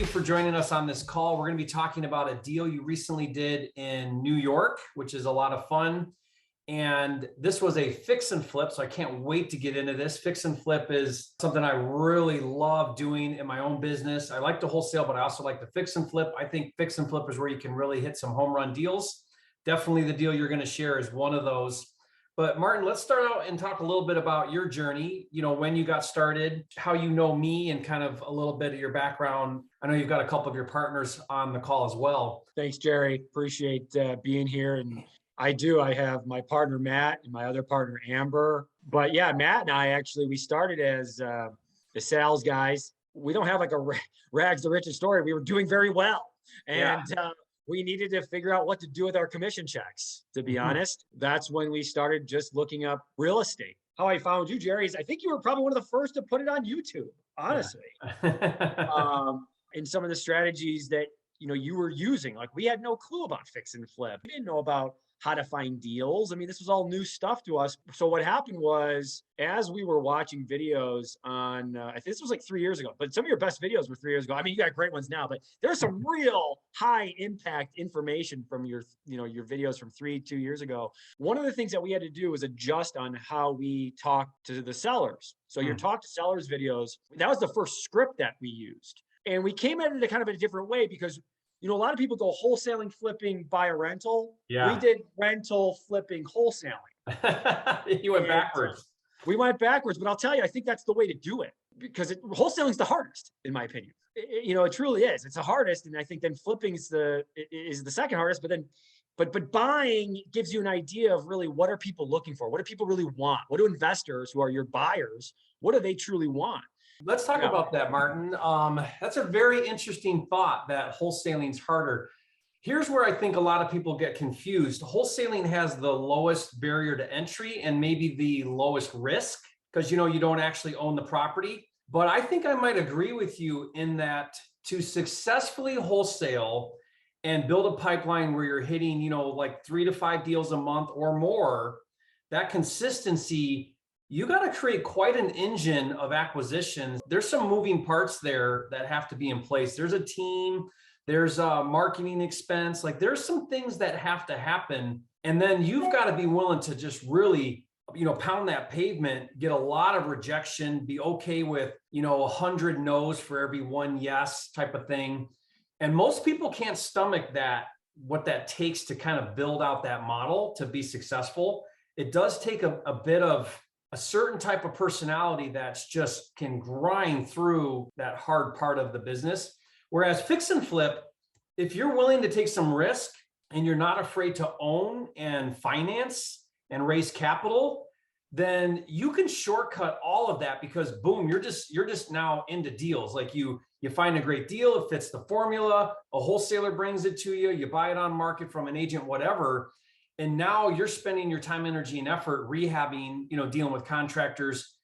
for joining us on this call. We're going to be talking about a deal you recently did in New York, which is a lot of fun. And this was a fix and flip, so I can't wait to get into this. Fix and flip is something I really love doing in my own business. I like to wholesale, but I also like to fix and flip. I think fix and flip is where you can really hit some home run deals. Definitely the deal you're going to share is one of those. But Martin, let's start out and talk a little bit about your journey, when you got started, how you know me, and kind of a little bit of your background. I know you've got a couple of your partners on the call as well. Thanks, Jerry. Appreciate being here. And I have my partner, Matt, and my other partner, Amber. But yeah, Matt and I we started as the sales guys. We don't have like a rags to riches story. We were doing very well. And we needed to figure out what to do with our commission checks, to be honest. That's when we started just looking up real estate. How I found you, Jerry, is I think you were probably one of the first to put it on YouTube, honestly. And some of the strategies that you were using, like we had no clue about fix and flip. We didn't know about how to find deals. I mean, this was all new stuff to us. So what happened was, as we were watching videos on, I think this was like 3 years ago, but some of your best videos were 3 years ago. I mean, you got great ones now, but there's some real high impact information from your videos from 2 years ago. One of the things that we had to do was adjust on how we talk to the sellers. So your talk to sellers videos, that was the first script that we used. And we came at it kind of in a different way because a lot of people go wholesaling, flipping, buy a rental. Yeah. We did rental, flipping, wholesaling. You went backwards. We went backwards, but I'll tell you, I think that's the way to do it because wholesaling is the hardest, in my opinion. It truly is. It's the hardest, and I think then flipping is the second hardest. But buying gives you an idea of really what are people looking for? What do people really want? What do investors who are your buyers? What do they truly want? Let's talk about that, Martin. That's a very interesting thought that wholesaling is harder. Here's where I think a lot of people get confused. Wholesaling has the lowest barrier to entry and maybe the lowest risk because, you don't actually own the property. But I think I might agree with you in that to successfully wholesale and build a pipeline where you're hitting, like 3 to 5 deals a month or more, that consistency, you got to create quite an engine of acquisitions. There's some moving parts there that have to be in place. There's a team, there's a marketing expense, like there's some things that have to happen. And then you've got to be willing to just really, pound that pavement, get a lot of rejection, be okay with, 100 no's for every one yes type of thing. And most people can't stomach that, what that takes to kind of build out that model to be successful. It does take a bit of a certain type of personality that's just can grind through that hard part of the business. Whereas fix and flip, if you're willing to take some risk and you're not afraid to own and finance and raise capital, then you can shortcut all of that because boom, you're just now into deals. Like you find a great deal, it fits the formula, a wholesaler brings it to you, you buy it on market from an agent, whatever. And now you're spending your time, energy, and effort rehabbing, dealing with contractors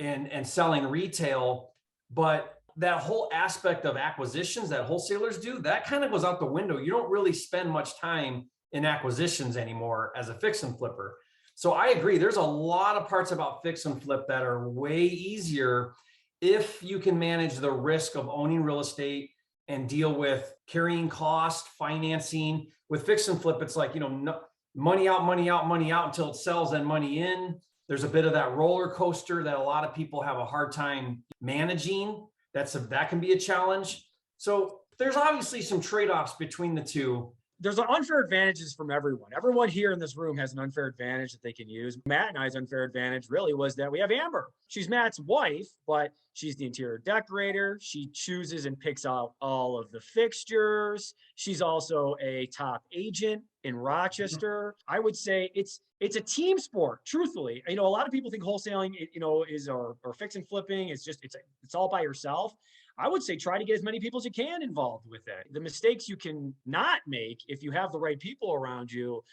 and selling retail. But that whole aspect of acquisitions that wholesalers do, that kind of goes out the window. You don't really spend much time in acquisitions anymore as a fix and flipper. So I agree. There's a lot of parts about fix and flip that are way easier if you can manage the risk of owning real estate and deal with carrying cost, financing. With fix and flip, it's like, money out, money out, money out until it sells and money in. There's a bit of that roller coaster that a lot of people have a hard time managing. That can be a challenge. So there's obviously some trade-offs between the two. There's unfair advantages from everyone. Everyone here in this room has an unfair advantage that they can use. Matt and I's unfair advantage really was that we have Amber. She's Matt's wife, but she's the interior decorator. She chooses and picks out all of the fixtures. She's also a top agent in Rochester. I would say it's a team sport, truthfully. A lot of people think wholesaling, is or fix and flipping. It's all by yourself. I would say try to get as many people as you can involved with it. The mistakes you can not make if you have the right people around you,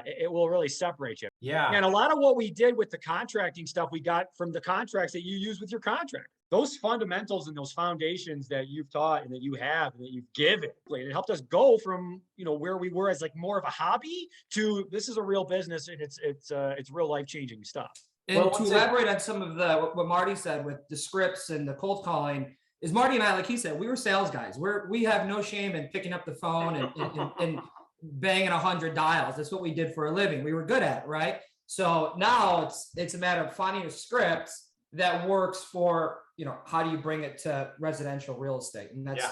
it will really separate you. Yeah. And a lot of what we did with the contracting stuff, we got from the contracts that you use with your contract. Those fundamentals and those foundations that you've taught and that you have and that you've given, it helped us go from, where we were as like more of a hobby to this is a real business and it's real life-changing stuff. And to elaborate on some of what Marty said with the scripts and the cold calling, is Marty and I, like he said, we were sales guys. We have no shame in picking up the phone and banging 100 dials. That's what we did for a living. We were good at it, right? So now it's a matter of finding a script that works for, how do you bring it to residential real estate? And that's,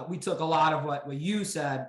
we took a lot of what you said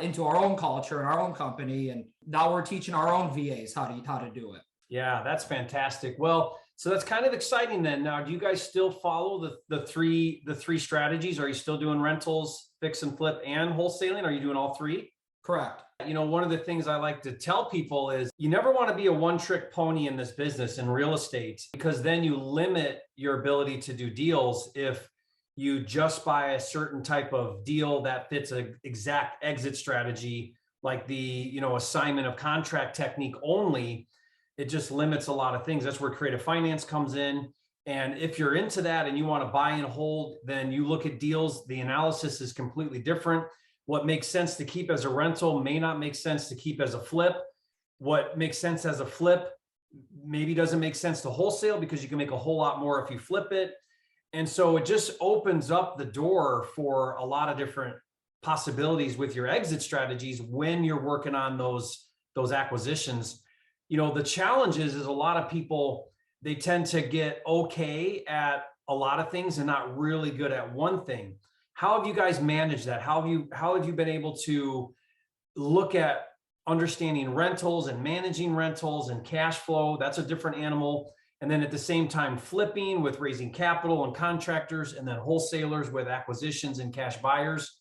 into our own culture and our own company. And now we're teaching our own VAs how to do it. Yeah, that's fantastic. Well, so that's kind of exciting then. Now, do you guys still follow the three strategies? Are you still doing rentals, fix and flip, and wholesaling? Are you doing all three? Correct. One of the things I like to tell people is you never want to be a one-trick pony in this business in real estate, because then you limit your ability to do deals. If you just buy a certain type of deal that fits an exact exit strategy, like the assignment of contract technique only, it just limits a lot of things. That's where creative finance comes in. And if you're into that and you want to buy and hold, then you look at deals. The analysis is completely different. What makes sense to keep as a rental may not make sense to keep as a flip. What makes sense as a flip maybe doesn't make sense to wholesale, because you can make a whole lot more if you flip it. And so it just opens up the door for a lot of different possibilities with your exit strategies when you're working on those acquisitions. The challenge is a lot of people, they tend to get okay at a lot of things and not really good at one thing. How have you guys managed that? How have you been able to look at understanding rentals and managing rentals and cash flow? That's a different animal. And then at the same time, flipping with raising capital and contractors, and then wholesalers with acquisitions and cash buyers.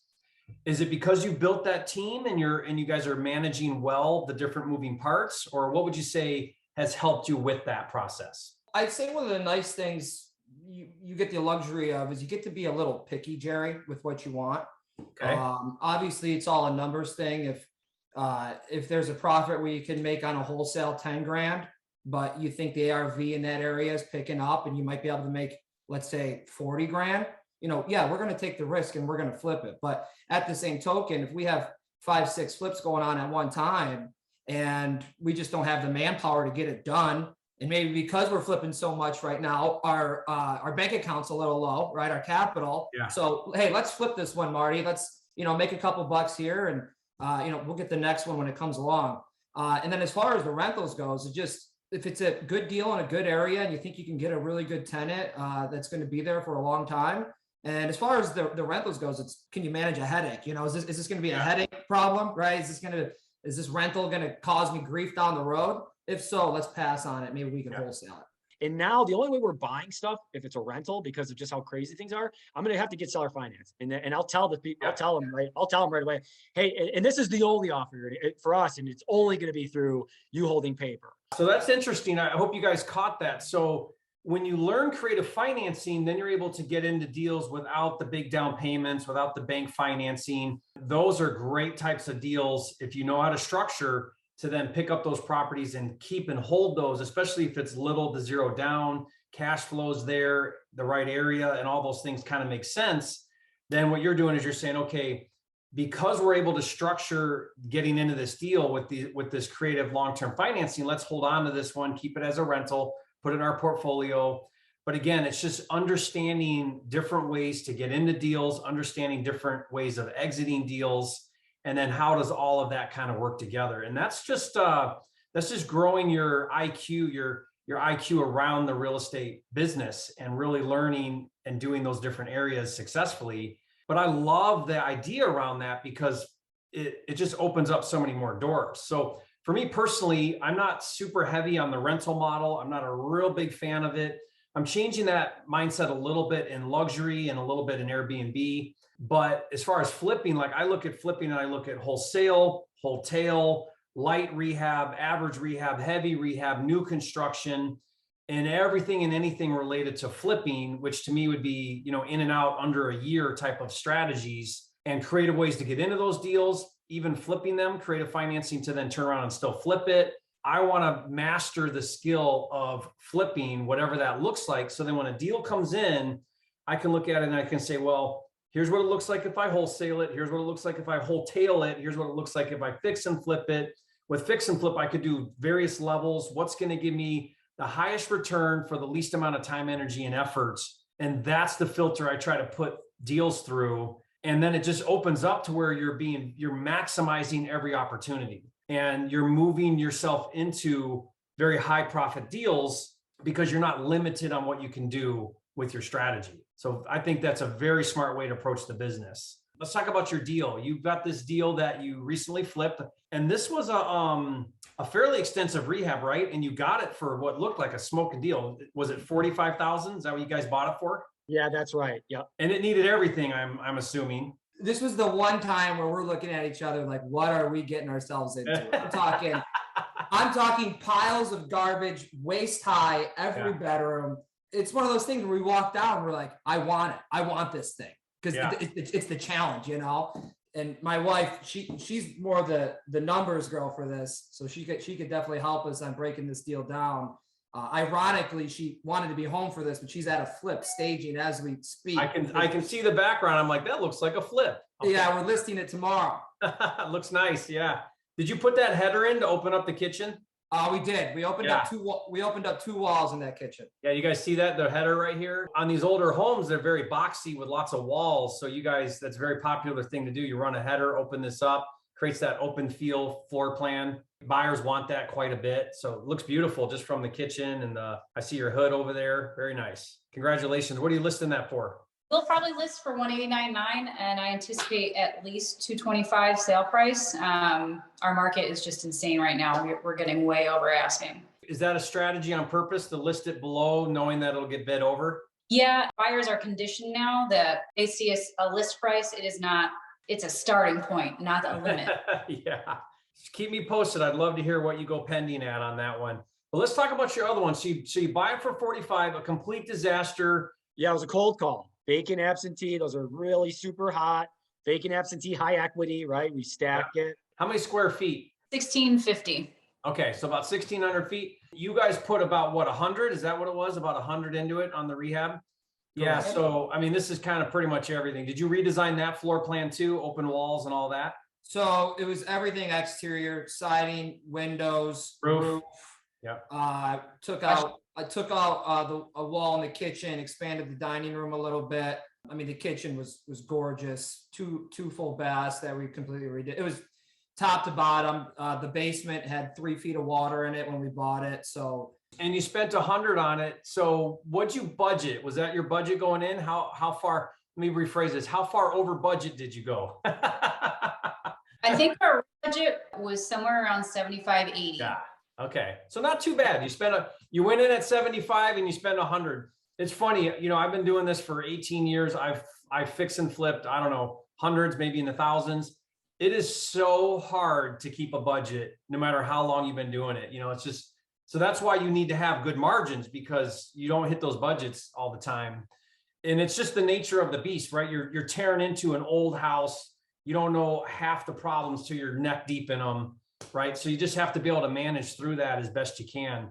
Is it because you built that team and you guys are managing well the different moving parts, or what would you say has helped you with that process? I'd say one of the nice things you get the luxury of is you get to be a little picky, Jerry, with what you want. Okay. Obviously, it's all a numbers thing. If there's a profit where you can make on a wholesale 10 grand, but you think the ARV in that area is picking up and you might be able to make, let's say, 40 grand, yeah, we're going to take the risk and we're going to flip it. But at the same token, if we have 5-6 flips going on at one time and we just don't have the manpower to get it done, and maybe because we're flipping so much right now, our bank account's a little low, right? Our capital. Yeah. So, hey, let's flip this one, Marty. Let's, make a couple bucks here, and we'll get the next one when it comes along. And then as far as the rentals goes, it just, if it's a good deal in a good area and you think you can get a really good tenant that's going to be there for a long time. And as far as the rentals goes, it's, can you manage a headache? Is this going to be a headache problem, right? Is this rental going to cause me grief down the road? If so, let's pass on it. Maybe we can wholesale it. And now the only way we're buying stuff, if it's a rental, because of just how crazy things are, I'm going to have to get seller finance. And I'll tell the people, I'll tell them right away, hey, and this is the only offer for us, and it's only going to be through you holding paper. So that's interesting. I hope you guys caught that. So when you learn creative financing, then you're able to get into deals without the big down payments, without the bank financing. Those are great types of deals if you know how to structure, to then pick up those properties and keep and hold those, especially if it's little to zero down, cash flows there, the right area, and all those things kind of make sense. Then what you're doing is you're saying, okay, because we're able to structure getting into this deal with this creative long-term financing, let's hold on to this one, keep it as a rental, put it in our portfolio. But again, it's just understanding different ways to get into deals, understanding different ways of exiting deals. And then how does all of that kind of work together? And that's just growing your IQ, your IQ around the real estate business, and really learning and doing those different areas successfully. But I love the idea around that because it just opens up so many more doors. So for me personally, I'm not super heavy on the rental model. I'm not a real big fan of it. I'm changing that mindset a little bit in luxury and a little bit in Airbnb. But as far as flipping, like I look at flipping and I look at wholesale, light rehab, average rehab, heavy rehab, new construction, and everything and anything related to flipping, which to me would be, in and out under a year type of strategies, and creative ways to get into those deals, even flipping them, creative financing to then turn around and still flip it. I want to master the skill of flipping, whatever that looks like. So then when a deal comes in, I can look at it and I can say, well, here's what it looks like if I wholesale it. Here's what it looks like if I wholesale it. Here's what it looks like if I fix and flip it. With fix and flip, I could do various levels. What's going to give me the highest return for the least amount of time, energy, and efforts? And that's the filter I try to put deals through. And then it just opens up to where you're maximizing every opportunity and you're moving yourself into very high profit deals because you're not limited on what you can do with your strategy. So I think that's a very smart way to approach the business. Let's talk about your deal. You've got this deal that you recently flipped, and this was a fairly extensive rehab, right? And you got it for what looked like a smoking deal. Was it 45,000? Is that what you guys bought it for? Yeah, that's right. Yep. And it needed everything, I'm assuming. This was the one time where we're looking at each other like, what are we getting ourselves into? I'm talking piles of garbage, waist high, every bedroom. It's one of those things where we walk down, we're like, I want it. I want this thing. Because it's the challenge, you know? And my wife, she's more the numbers girl for this. So she could definitely help us on breaking this deal down. Ironically, she wanted to be home for this, but she's at a flip staging as we speak. I can see the background. I'm like, that looks like a flip. Okay. Yeah, we're listing it tomorrow. Looks nice. Yeah. Did you put that header in to open up the kitchen? We did. We opened up two walls in that kitchen. Yeah, you guys see that, the header right here? On these older homes, they're very boxy with lots of walls. So you guys, that's a very popular thing to do. You run a header, open this up, creates that open feel floor plan. Buyers want that quite a bit. So it looks beautiful just from the kitchen. And I see your hood over there. Very nice. Congratulations. What are you listing that for? We'll probably list for $189.9, and I anticipate at least $225 sale price. Our market is just insane right now. We're getting way over asking. Is that a strategy on purpose to list it below, knowing that it'll get bid over? Yeah, buyers are conditioned now that they see a list price. It's a starting point, not a limit. Yeah. Just keep me posted. I'd love to hear what you go pending at on that one. But let's talk about your other one. So you buy it for 45, a complete disaster. Yeah, it was a cold call. Vacant absentee, those are really super hot. Vacant absentee, high equity, right? We stack it. How many square feet? 1,650. Okay, so about 1,600 feet. You guys put about what, 100? Is that what it was? About 100 into it on the rehab? Yeah, so I mean, this is kind of pretty much everything. Did you redesign that floor plan too? Open walls and all that? So it was everything exterior, siding, windows, roof. Yeah. I took out a wall in the kitchen, expanded the dining room a little bit. I mean, the kitchen was gorgeous. Two full baths that we completely redid. It was top to bottom. The basement had 3 feet of water in it when we bought it. So. And you spent 100 on it. So what'd you budget? Was that your budget going in? How far? Let me rephrase this. How far over budget did you go? I think our budget was somewhere around 75, 80. Yeah. Okay. So not too bad. You went in at 75 and you spent 100. It's funny. You know, I've been doing this for 18 years. I've fixed and flipped, I don't know, hundreds, maybe in the thousands. It is so hard to keep a budget no matter how long you've been doing it. You know, it's just, so that's why you need to have good margins, because you don't hit those budgets all the time. And it's just the nature of the beast, right? You're tearing into an old house. You don't know half the problems till you're neck deep in them, right? So you just have to be able to manage through that as best you can.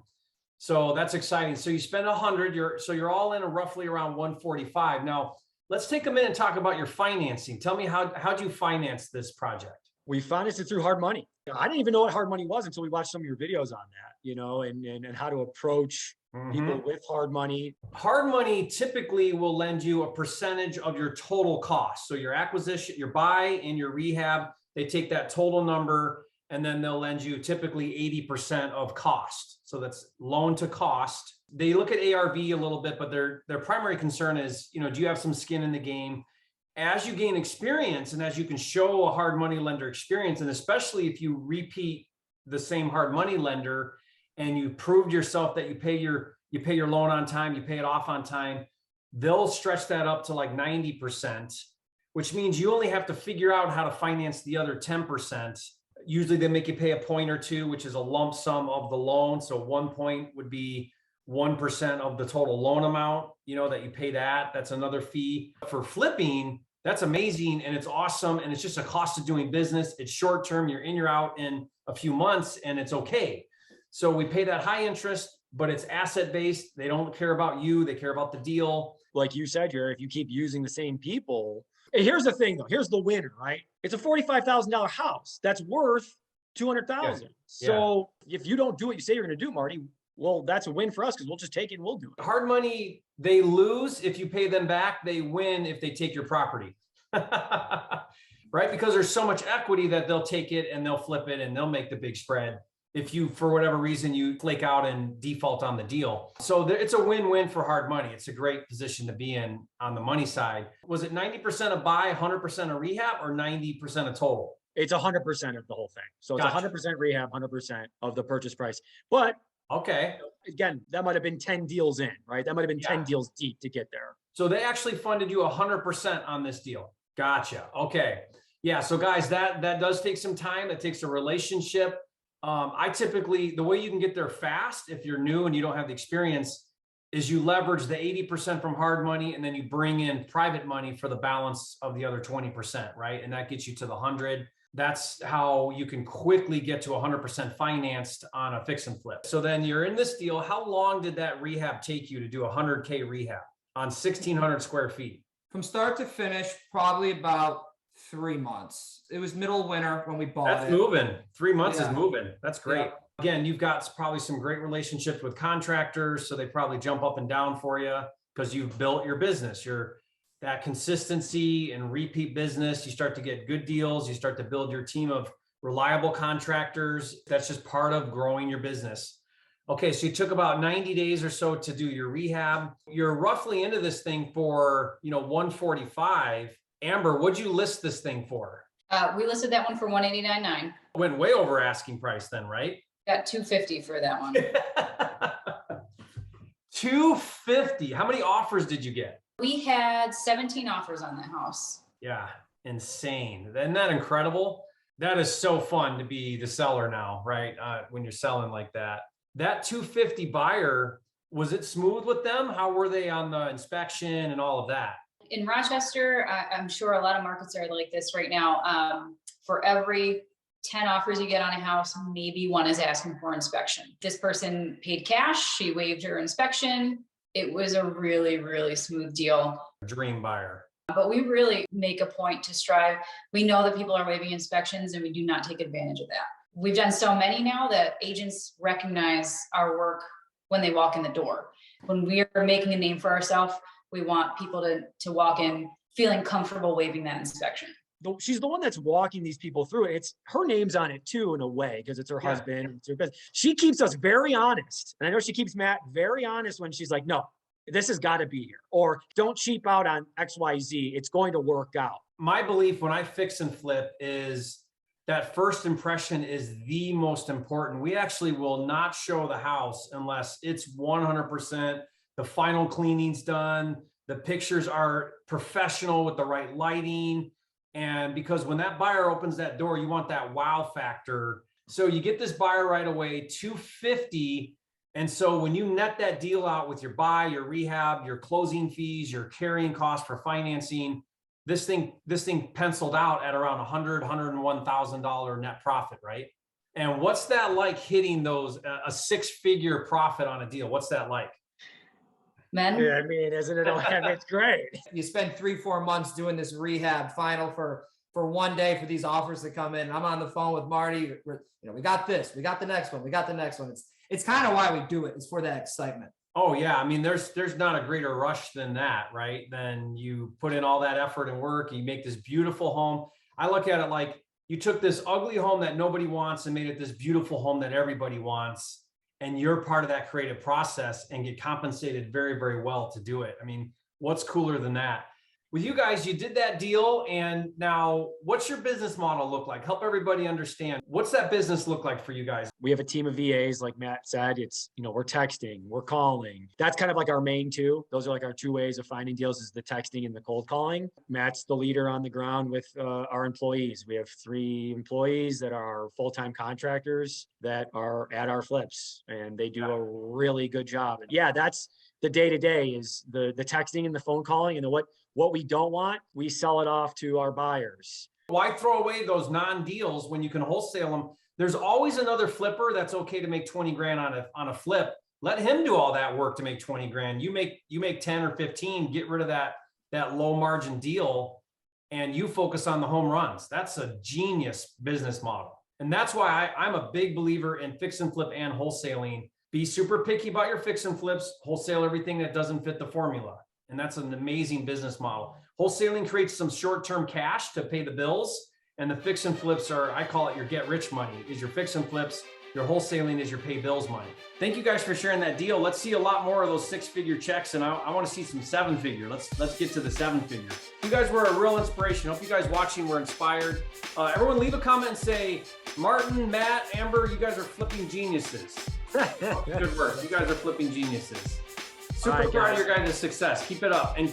So that's exciting. So you spend 100, you're all in roughly around 145. Now let's take a minute and talk about your financing. Tell me how'd you finance this project? We financed it through hard money. I didn't even know what hard money was until we watched some of your videos on that, you know, and how to approach people with hard money. Hard money typically will lend you a percentage of your total cost. So your acquisition, your buy and your rehab, they take that total number and then they'll lend you typically 80% of cost. So that's loan to cost. They look at ARV a little bit, but their primary concern is, you know, do you have some skin in the game? As you gain experience and as you can show a hard money lender experience, and especially if you repeat the same hard money lender and you proved yourself that you pay your loan on time, you pay it off on time, they'll stretch that up to like 90%, which means you only have to figure out how to finance the other 10%. Usually they make you pay a point or two, which is a lump sum of the loan. So 1 point would be 1% of the total loan amount, you know, that you pay that. That's another fee. For flipping, that's amazing and it's awesome. And it's just a cost of doing business. It's short term. You're in, you're out in a few months and it's okay. So we pay that high interest, but it's asset based. They don't care about you. They care about the deal. Like you said, Jerry, if you keep using the same people. And here's the thing though. Here's the winner, right? It's a $45,000 house that's worth $200,000. So if you don't do what you say you're going to do, Marty, well, that's a win for us because we'll just take it and we'll do it. Hard money, they lose if you pay them back. They win if they take your property. Right? Because there's so much equity that they'll take it and they'll flip it and they'll make the big spread. If you, for whatever reason, you flake out and default on the deal. So it's a win-win for hard money. It's a great position to be in on the money side. Was it 90% of buy, 100% of rehab, or 90% of total? It's 100% of the whole thing. So it's Gotcha. 100% rehab, 100% of the purchase price. But Okay. again, that might have been 10 deals in, right? That might have been 10 deals deep to get there. So they actually funded you 100% on this deal. Gotcha. Okay. Yeah. So guys, that does take some time. It takes a relationship. I typically, the way you can get there fast, if you're new and you don't have the experience, is you leverage the 80% from hard money and then you bring in private money for the balance of the other 20%, right? And that gets you to the 100. That's how you can quickly get to 100% financed on a fix and flip. So then you're in this deal. How long did that rehab take you to do 100K rehab on 1,600 square feet? From start to finish, probably about 3 months. It was middle winter when we bought That's it. moving. 3 months is Yeah. moving. That's great. Yeah. Again, you've got probably some great relationships with contractors, so they probably jump up and down for you because you've built your business. That consistency and repeat business, you start to get good deals. You start to build your team of reliable contractors. That's just part of growing your business. Okay, so you took about 90 days or so to do your rehab. You're roughly into this thing for, 145. Amber, what'd you list this thing for? We listed that one for 189.9. Went way over asking price then, right? Got 250 for that one. 250. How many offers did you get? We had 17 offers on that house. Yeah, insane. Isn't that incredible? That is so fun to be the seller now, right? When you're selling like that. That 250 buyer, was it smooth with them? How were they on the inspection and all of that? In Rochester, I'm sure a lot of markets are like this right now. For every 10 offers you get on a house, maybe one is asking for inspection. This person paid cash. She waived her inspection. It was a really, really smooth deal. Dream buyer. But we really make a point to strive. We know that people are waiving inspections and we do not take advantage of that. We've done so many now that agents recognize our work when they walk in the door. When we are making a name for ourselves, we want people to walk in feeling comfortable waiving that inspection. She's the one that's walking these people through it. It's her name's on it too, in a way, because it's her husband. It's her business. She keeps us very honest. And I know she keeps Matt very honest when she's like, no, this has got to be here. Or don't cheap out on XYZ. It's going to work out. My belief when I fix and flip is that first impression is the most important. We actually will not show the house unless it's 100%. The final cleaning's done. The pictures are professional with the right lighting. And because when that buyer opens that door, you want that wow factor. So you get this buyer right away, 250. And so when you net that deal out with your buy, your rehab, your closing fees, your carrying cost for financing, this thing penciled out at around $101,000 net profit, right? And what's that like hitting those a 6-figure profit on a deal? What's that like? Men? Yeah, I mean, isn't it? It's great. You spend 3-4 months doing this rehab final for one day for these offers to come in. I'm on the phone with Marty. We got this, we got the next one, we got the next one. It's kind of why we do it. It's for that excitement. Oh yeah. I mean, there's not a greater rush than that, right? Then you put in all that effort and work, and you make this beautiful home. I look at it like you took this ugly home that nobody wants and made it this beautiful home that everybody wants. And you're part of that creative process and get compensated very, very well to do it. I mean, what's cooler than that? With you guys, you did that deal. And now what's your business model look like? Help everybody understand. What's that business look like for you guys? We have a team of VAs, like Matt said. It's, we're texting, we're calling. That's kind of like our main two. Those are like our two ways of finding deals, is the texting and the cold calling. Matt's the leader on the ground with our employees. We have 3 employees that are full-time contractors that are at our flips, and they do a really good job. And yeah, that's the day-to-day, is the texting and the phone calling. And what we don't want, we sell it off to our buyers. Why throw away those non-deals when you can wholesale them? There's always another flipper that's okay to make 20 grand on a flip. Let him do all that work to make 20 grand. You make 10 or 15, get rid of that low margin deal, and you focus on the home runs. That's a genius business model. And that's why I'm a big believer in fix and flip and wholesaling, Be super picky about your fix and flips, wholesale everything that doesn't fit the formula. And that's an amazing business model. Wholesaling creates some short-term cash to pay the bills, and the fix and flips are, I call it your get rich money, is your fix and flips. Your wholesaling is your pay bills money. Thank you guys for sharing that deal. Let's see a lot more of those 6-figure checks, and I want to see some 7-figure. Let's get to the 7-figure. You guys were a real inspiration. Hope you guys watching were inspired. Everyone leave a comment and say, Martin, Matt, Amber, you guys are flipping geniuses. Good work. You guys are flipping geniuses. Super proud of your guys' success. Keep it up. And